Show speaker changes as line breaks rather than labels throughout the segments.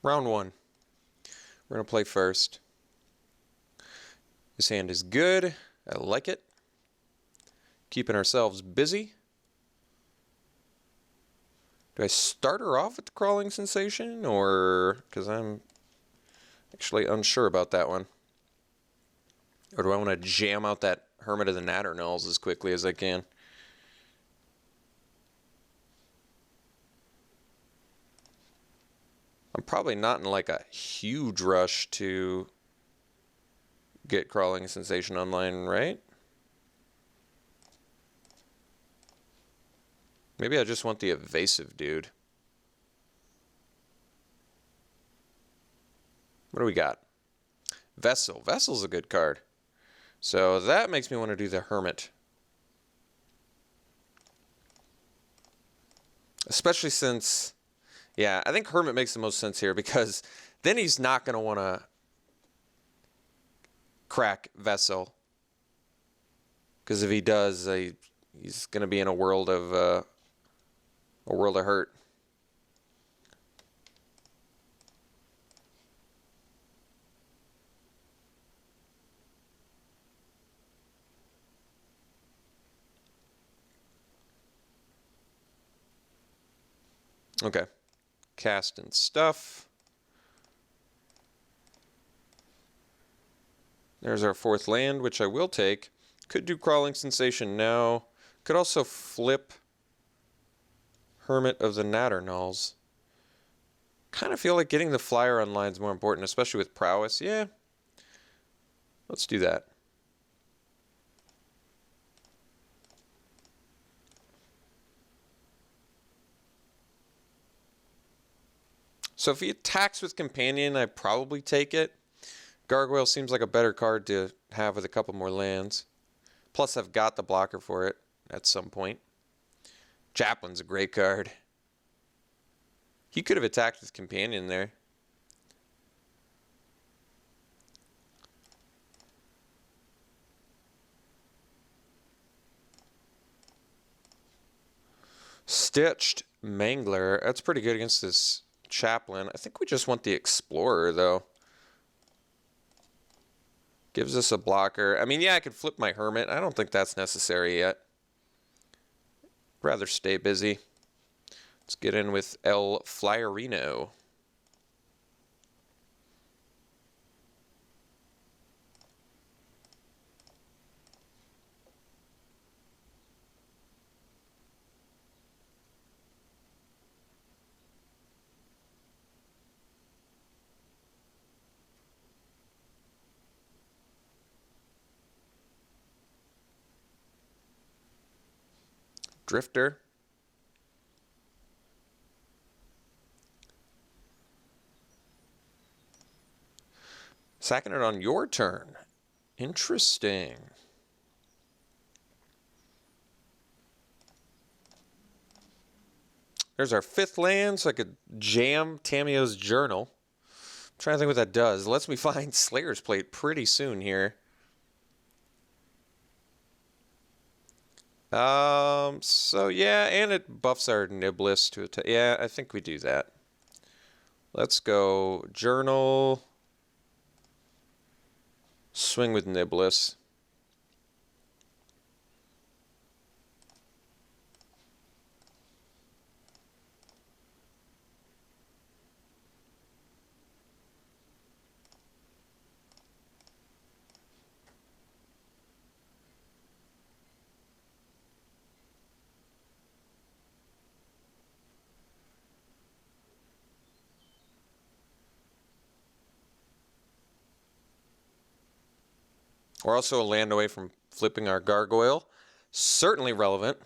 Round one. We're going to play first. This hand is good. I like it. Keeping ourselves busy. Do I start her off with the crawling sensation, or... because I'm actually unsure about that one. Or do I want to jam out that Hermit of the Natternulls as quickly as I can? I'm probably not in like a huge rush to get crawling sensation online, right? Maybe I just want the evasive dude. What do we got? Vessel. Vessel's a good card. So that makes me want to do the Hermit. Especially since, yeah, I think Hermit makes the most sense here because then he's not going to want to crack Vessel. Because if he does, he's going to be in a world of hurt. Okay. Cast and stuff. There's our fourth land, which I will take. Could do Crawling Sensation now. Could also flip Hermit of the Natternulls. Kind of feel like getting the flyer online is more important, especially with prowess. Yeah. Let's do that. So if he attacks with Companion, I probably take it. Gargoyle seems like a better card to have with a couple more lands. Plus, I've got the blocker for it at some point. Chaplain's a great card. He could have attacked with Companion there. Stitched Mangler. That's pretty good against this Chaplain. I think we just want the Explorer, though. Gives us a blocker. I mean, yeah, I could flip my Hermit. I don't think that's necessary yet. Rather stay busy. Let's get in with El Flyerino. Drifter. Sacking it on your turn. Interesting. There's our fifth land, so I could jam Tamio's Journal. I'm trying to think what that does. It lets me find Slayer's Plate pretty soon here. So yeah, and it buffs our Niblis to attack. Yeah, I think we do that. Let's go Journal. Swing with Niblis. We're also a land away from flipping our Gargoyle. Certainly relevant.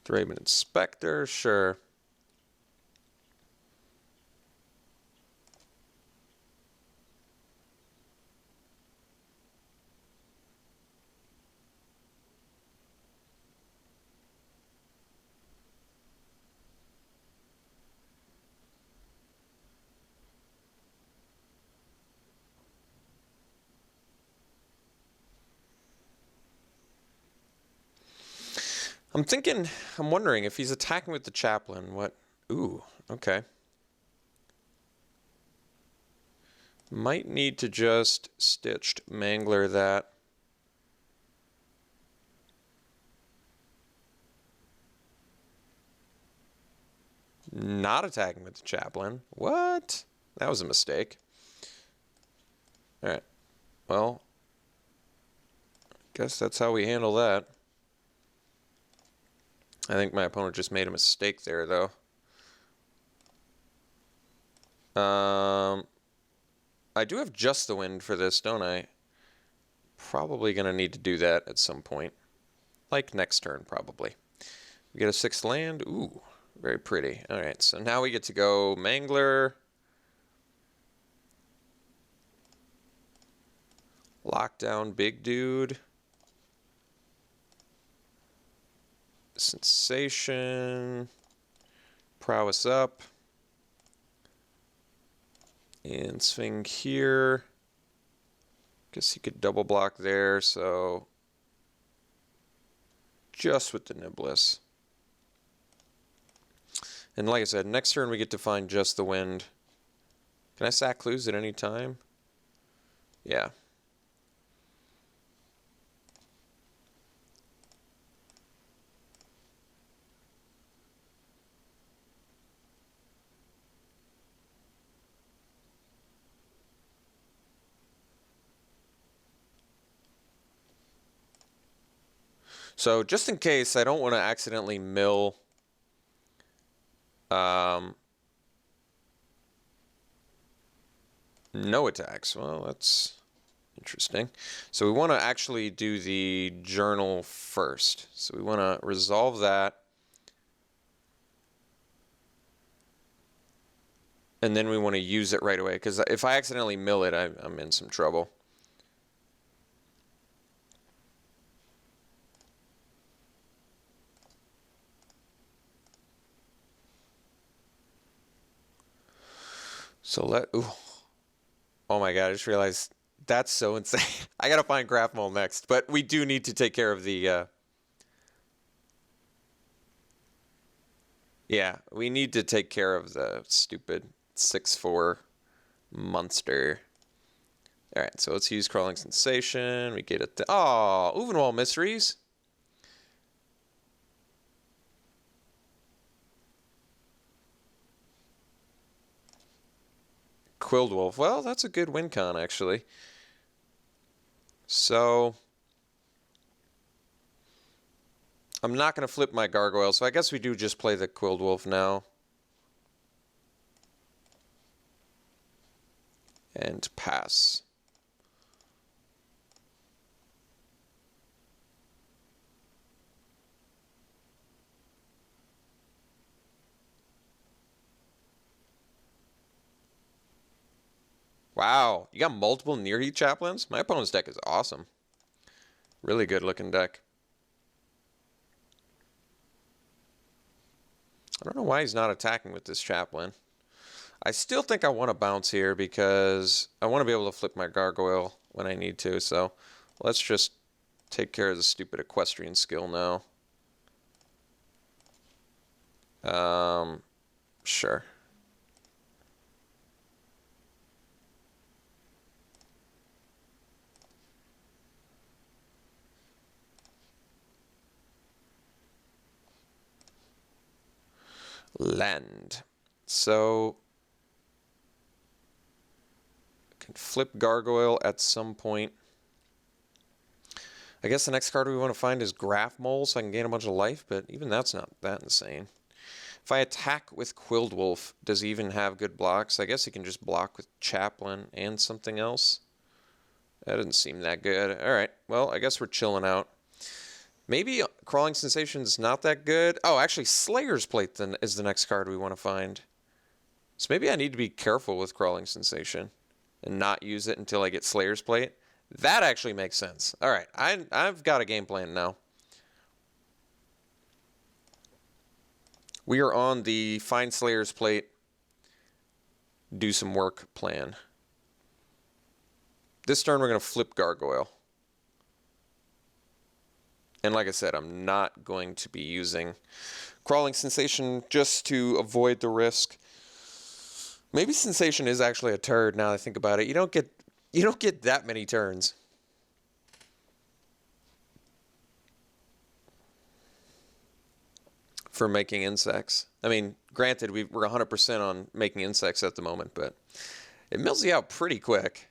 Thraben Inspector, sure. I'm wondering if he's attacking with the chaplain, what... Ooh, okay. Might need to just stitched mangler that. Not attacking with the chaplain. What? That was a mistake. Alright. Well, guess that's how we handle that. I think my opponent just made a mistake there, though. I do have just the wind for this, don't I? Probably going to need to do that at some point. Like next turn, probably. We get a 6th land. Ooh, very pretty. Alright, so now we get to go Mangler. Lockdown, big dude. Sensation. Prowess up. And swing here. Guess he could double block there, so just with the Niblis. And like I said, next turn we get to find just the wind. Can I sack clues at any time? Yeah. So just in case, I don't want to accidentally mill no attacks. Well, that's interesting. So we want to actually do the journal first. So we want to resolve that. And then we want to use it right away, because if I accidentally mill it, I'm in some trouble. So ooh. Oh my god, I just realized that's so insane. I gotta find Graph Mole next, but we do need to take care of the, yeah, we need to take care of the stupid 6/4 monster. Alright, so let's use Crawling Sensation. We get it. Oh, Uvenwall Mysteries. Quilled Wolf. Well, that's a good win con, actually. So I'm not going to flip my Gargoyle, so I guess we do just play the Quilled Wolf now. And pass. Wow, you got multiple Near-Heat Chaplains? My opponent's deck is awesome. Really good looking deck. I don't know why he's not attacking with this Chaplain. I still think I want to bounce here because I want to be able to flip my Gargoyle when I need to. So let's just take care of the stupid Equestrian skill now. Sure. Land. So I can flip Gargoyle at some point. I guess the next card we want to find is Graph Mole, so I can gain a bunch of life, but even that's not that insane. If I attack with Quilled Wolf, does he even have good blocks? I guess he can just block with Chaplain and something else. That doesn't seem that good. Alright, well, I guess we're chilling out. Maybe Crawling Sensation's not that good. Oh, actually, Slayer's Plate then is the next card we want to find. So maybe I need to be careful with Crawling Sensation and not use it until I get Slayer's Plate. That actually makes sense. All right, I've got a game plan now. We are on the Find Slayer's Plate, do some work plan. This turn we're going to flip Gargoyle. And like I said, I'm not going to be using Crawling Sensation just to avoid the risk. Maybe Sensation is actually a turd now that I think about it. You don't get that many turns. For making insects. I mean, granted, we're 100% on making insects at the moment, but it mills you out pretty quick.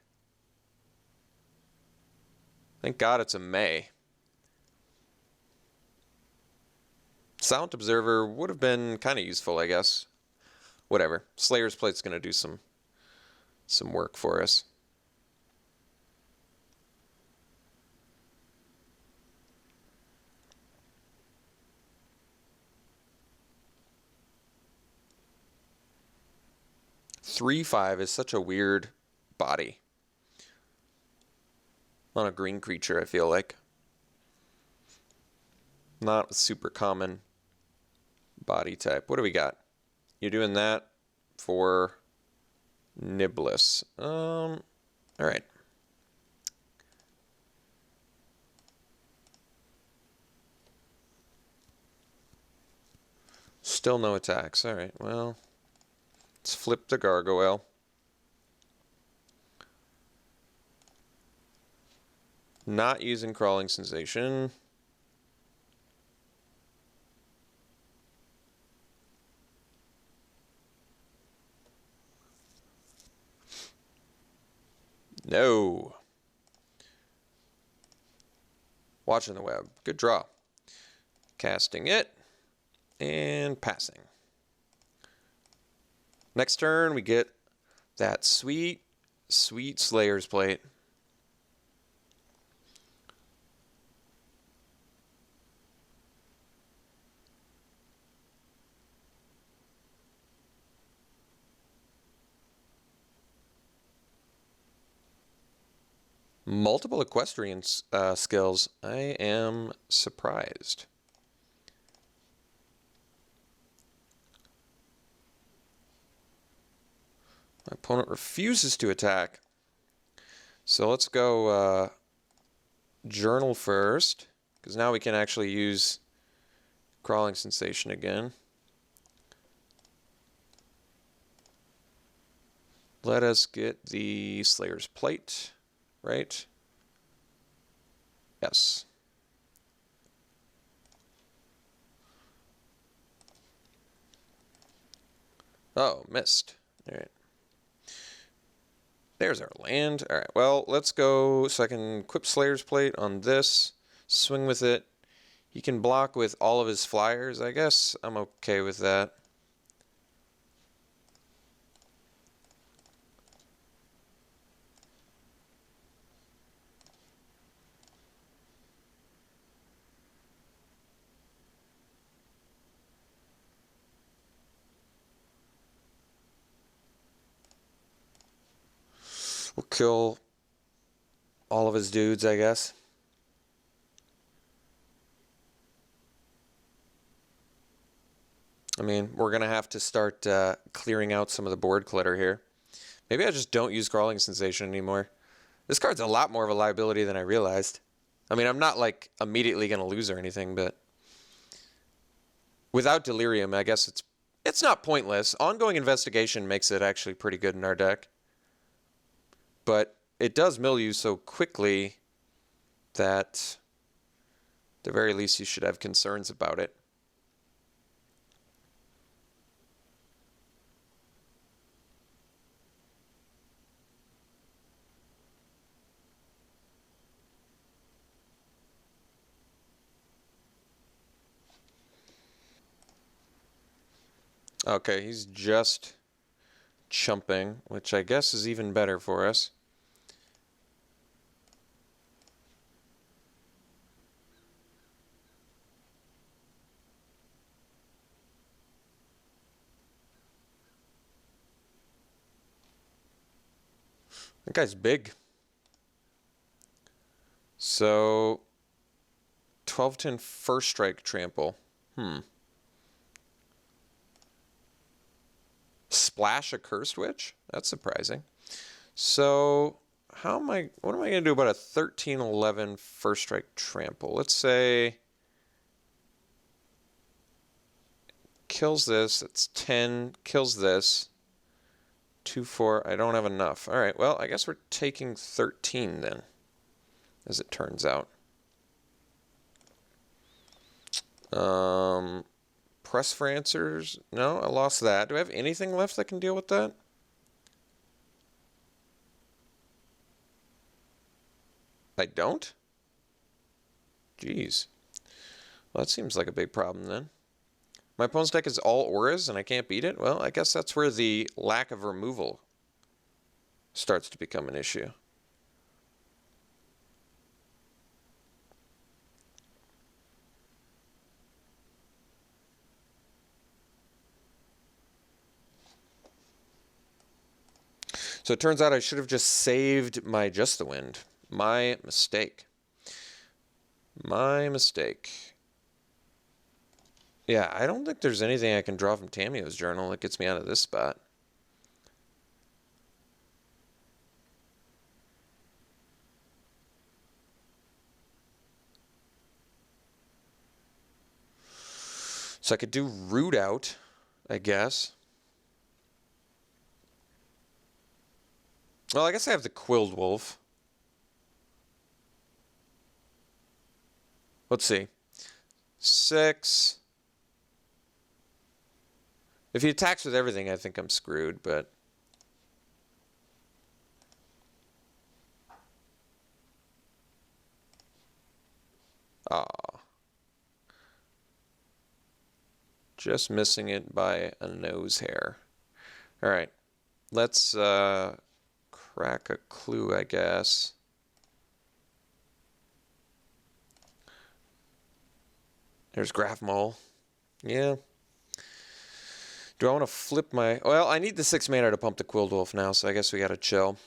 Thank God it's a May. Silent Observer would have been kind of useful, I guess. Whatever. Slayer's Plate's going to do some work for us. Three, 5 is such a weird body on a green creature, I feel like. Not a super common body type. What do we got? You're doing that for Niblis. All right. Still no attacks. All right, well, let's flip the Gargoyle. Not using Crawling Sensation. No. Watching the web. Good draw. Casting it. And passing. Next turn, we get that sweet, sweet Slayer's Plate. Multiple equestrian skills. I am surprised. My opponent refuses to attack. So let's go Journal first, because now we can actually use Crawling Sensation again. Let us get the Slayer's Plate, right? Yes. Oh, missed. All right. There's our land. All right, well, let's go so I can equip Slayer's Plate on this, swing with it. He can block with all of his flyers, I guess. I'm okay with that. We'll kill all of his dudes, I guess. I mean, we're going to have to start clearing out some of the board clutter here. Maybe I just don't use Crawling Sensation anymore. This card's a lot more of a liability than I realized. I mean, I'm not, like, immediately going to lose or anything, but without Delirium, I guess it's not pointless. Ongoing Investigation makes it actually pretty good in our deck. But it does mill you so quickly that at the very least you should have concerns about it. Okay, he's just chumping, which I guess is even better for us. That guy's big. So 12-10 first strike trample. Splash a Cursed Witch? That's surprising. So what am I going to do about a 13-11 first strike trample? Let's say kills this. That's 10. Kills this. 2, 4. I don't have enough. All right, well, I guess we're taking 13 then, as it turns out. Press for answers. No, I lost that. Do I have anything left that can deal with that? I don't? Jeez. Well, that seems like a big problem then. My opponent's deck is all auras and I can't beat it? Well, I guess that's where the lack of removal starts to become an issue. So it turns out I should have just saved my Just the Wind. My mistake. My mistake. Yeah, I don't think there's anything I can draw from Tamiyo's journal that gets me out of this spot. So I could do Root Out, I guess. Well, I guess I have the Quilled Wolf. Let's see. 6. If he attacks with everything, I think I'm screwed, but... Aw. Just missing it by a nose hair. Alright. Let's crack a clue, I guess. There's Graph Mole. Yeah. Do I want to flip my... Well, I need the 6 mana to pump the Quilled Wolf now, so I guess we gotta chill.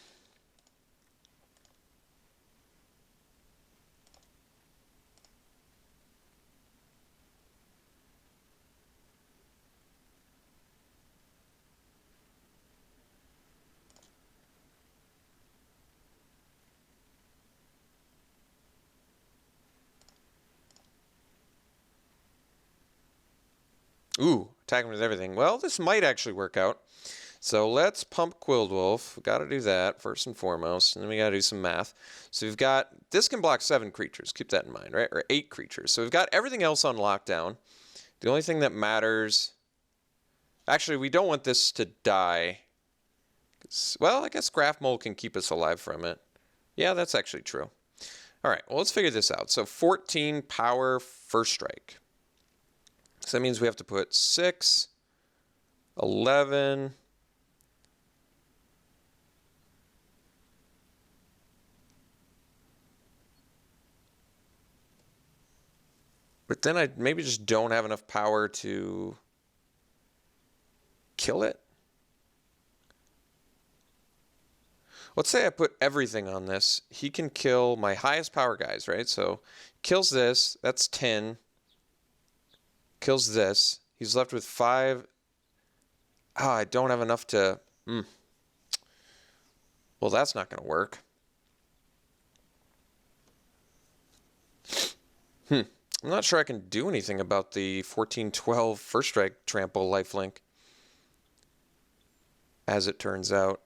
Ooh, attacking with everything. Well, this might actually work out. So let's pump Quilled Wolf. We've got to do that first and foremost. And then we got to do some math. So we've got... This can block 7 creatures. Keep that in mind, right? Or 8 creatures. So we've got everything else on lockdown. The only thing that matters... Actually, we don't want this to die. Well, I guess Graph Mole can keep us alive from it. Yeah, that's actually true. All right, well, let's figure this out. So 14 power first strike. So that means we have to put 6, 11... But then I maybe just don't have enough power to kill it. Let's say I put everything on this. He can kill my highest power guys, right? So kills this, that's 10. Kills this. He's left with 5. Ah, I don't have enough to... Well, that's not going to work. I'm not sure I can do anything about the 14-12 first strike trample lifelink, as it turns out.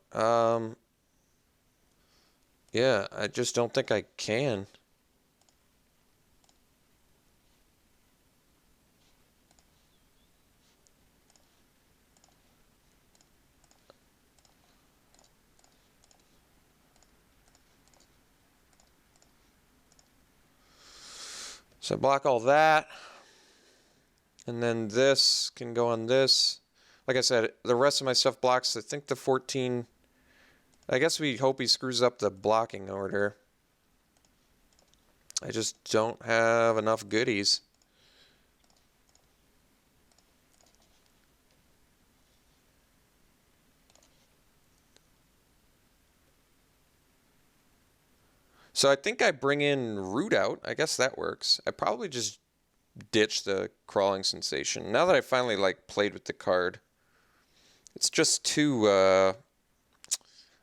Yeah, I just don't think I can. So block all that. And then this can go on this. Like I said, the rest of my stuff blocks. I think the 14... I guess we hope he screws up the blocking order. I just don't have enough goodies. So I think I bring in Root Out. I guess that works. I probably just ditch the Crawling Sensation. Now that I finally played with the card, it's just too... I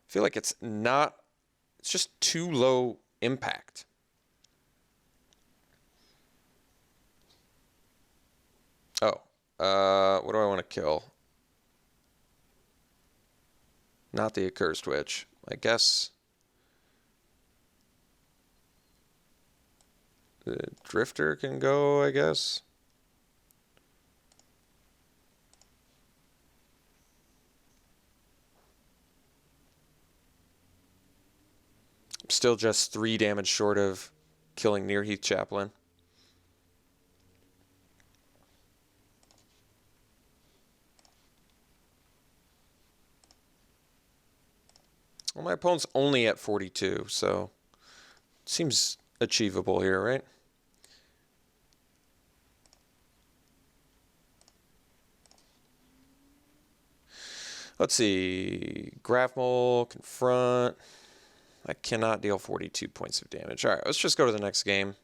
feel like it's just too low impact. Oh, What do I want to kill? Not the Accursed Witch. I guess the Drifter can go, I guess. Still just 3 damage short of killing Nearheath Chaplain. Well, my opponent's only at 42, so seems achievable here, right? Let's see. Grapple, confront. I cannot deal 42 points of damage. All right, let's just go to the next game.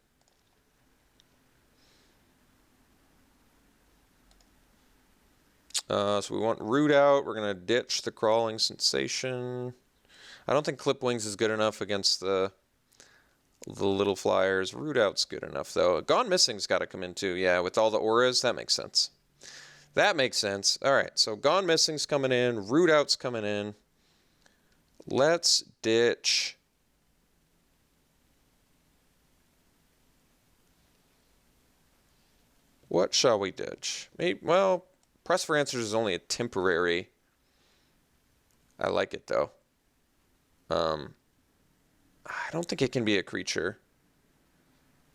So we want Root out. We're going to ditch the Crawling Sensation. I don't think Clip Wings is good enough against the little flyers. Root out's good enough, though. Gone Missing's got to come in, too. Yeah, with all the auras, that makes sense. That makes sense. All right, so Gone Missing's coming in. Root out's coming in. Let's ditch. What shall we ditch? Maybe, well, Press for Answers is only a temporary. I like it, though. I don't think it can be a creature.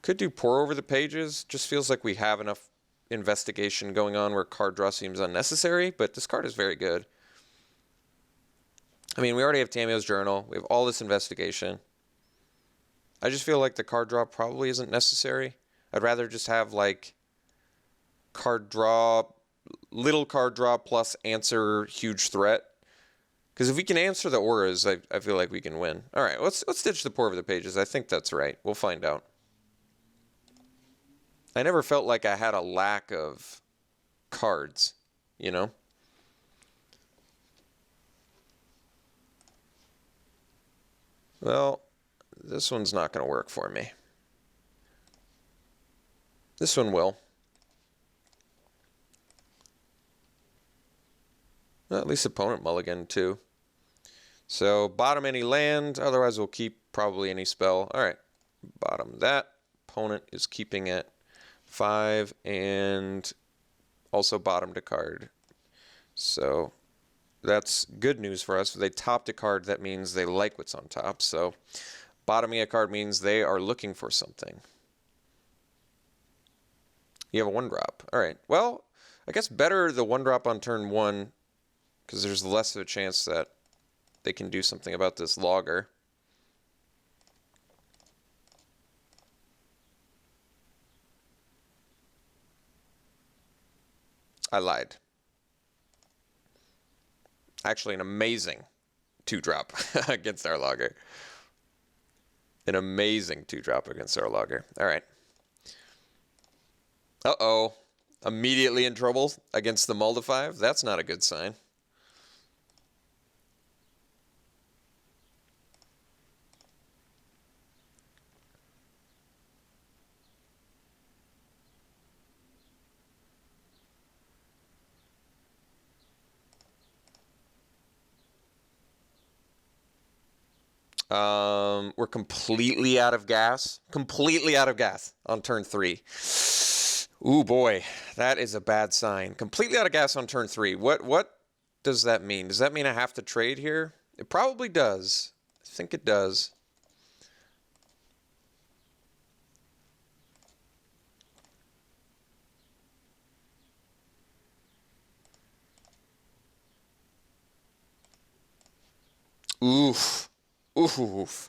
Could do Pour Over the Pages. Just feels like we have enough investigation going on where card draw seems unnecessary, but this card is very good. I mean, we already have Tamio's Journal. We have all this investigation. I just feel like the card draw probably isn't necessary. I'd rather just have, like, card draw, little card draw plus answer huge threat. Because if we can answer the auras, I feel like we can win. All right, let's ditch the Pour Over the Pages. I think that's right. We'll find out. I never felt like I had a lack of cards, you know? Well, this one's not going to work for me. This one will. Well, at least opponent mulligan, too. So, bottom any land. Otherwise, we'll keep probably any spell. All right. Bottom that. Opponent is keeping it. 5 and also bottomed a card. So, that's good news for us. If they topped a card, that means they like what's on top. So, bottoming a card means they are looking for something. You have a 1-drop. All right. Well, I guess better the 1-drop on turn 1 because there's less of a chance that they can do something about this logger. I lied. Actually, an amazing 2-drop against our logger. An amazing 2-drop against our logger. All right. Uh-oh. Immediately in trouble against the Mull-to-5. That's not a good sign. We're completely out of gas. Completely out of gas on turn 3. Ooh, boy. That is a bad sign. Completely out of gas on turn 3. What does that mean? Does that mean I have to trade here? It probably does. I think it does. Oof. Oof.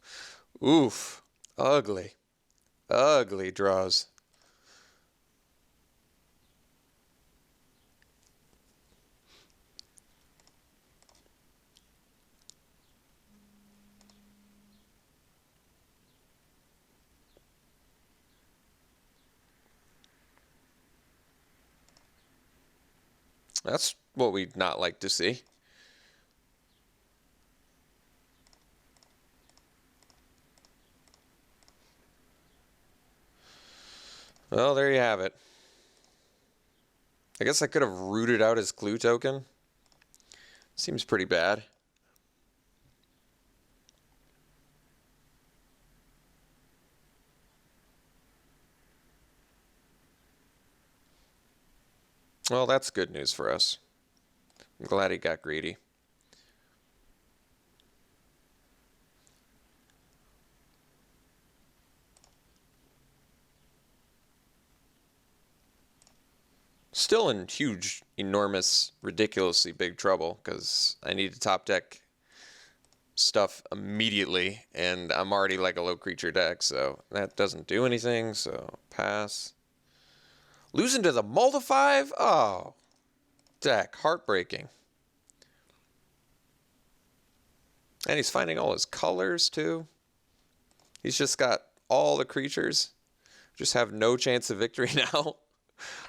Oof. Ugly. Ugly draws. That's what we'd not like to see. Well, there you have it. I guess I could have rooted out his clue token. Seems pretty bad. Well, that's good news for us. I'm glad he got greedy. Still in huge, enormous, ridiculously big trouble because I need to top deck stuff immediately, and I'm already like a low creature deck, so that doesn't do anything, so pass. Losing to the Multi-5? Oh, deck, heartbreaking. And he's finding all his colors, too. He's just got all the creatures. Just have no chance of victory now.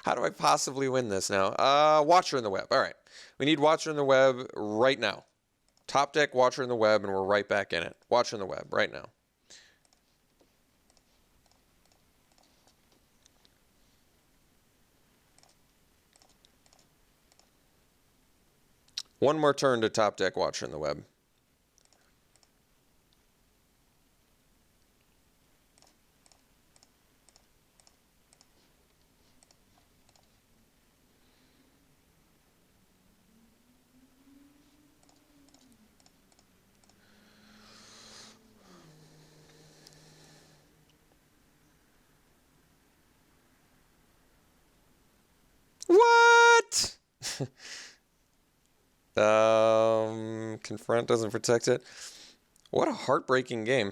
How do I possibly win this now? Watcher in the Web. All right. We need Watcher in the Web right now. Top deck Watcher in the Web, and we're right back in it. Watcher in the Web right now. One more turn to top deck Watcher in the Web. What? Confront doesn't protect it. What a heartbreaking game.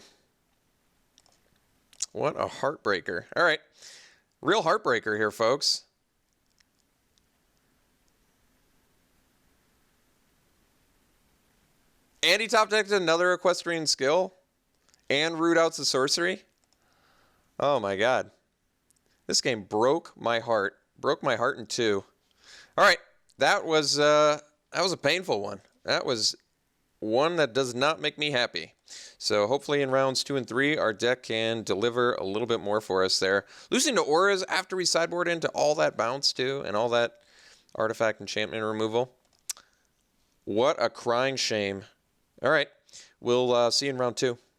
What a heartbreaker. All right. Real heartbreaker here, folks. And he top decked another Equestrian Skill and root outs the sorcery. Oh my god. This game broke my heart. Broke my heart in two. All right. That was a painful one. That was one that does not make me happy. So hopefully in rounds 2 and 3, our deck can deliver a little bit more for us there. Losing to auras after we sideboard into all that bounce too, and all that artifact enchantment removal. What a crying shame. All right, we'll see you in round 2.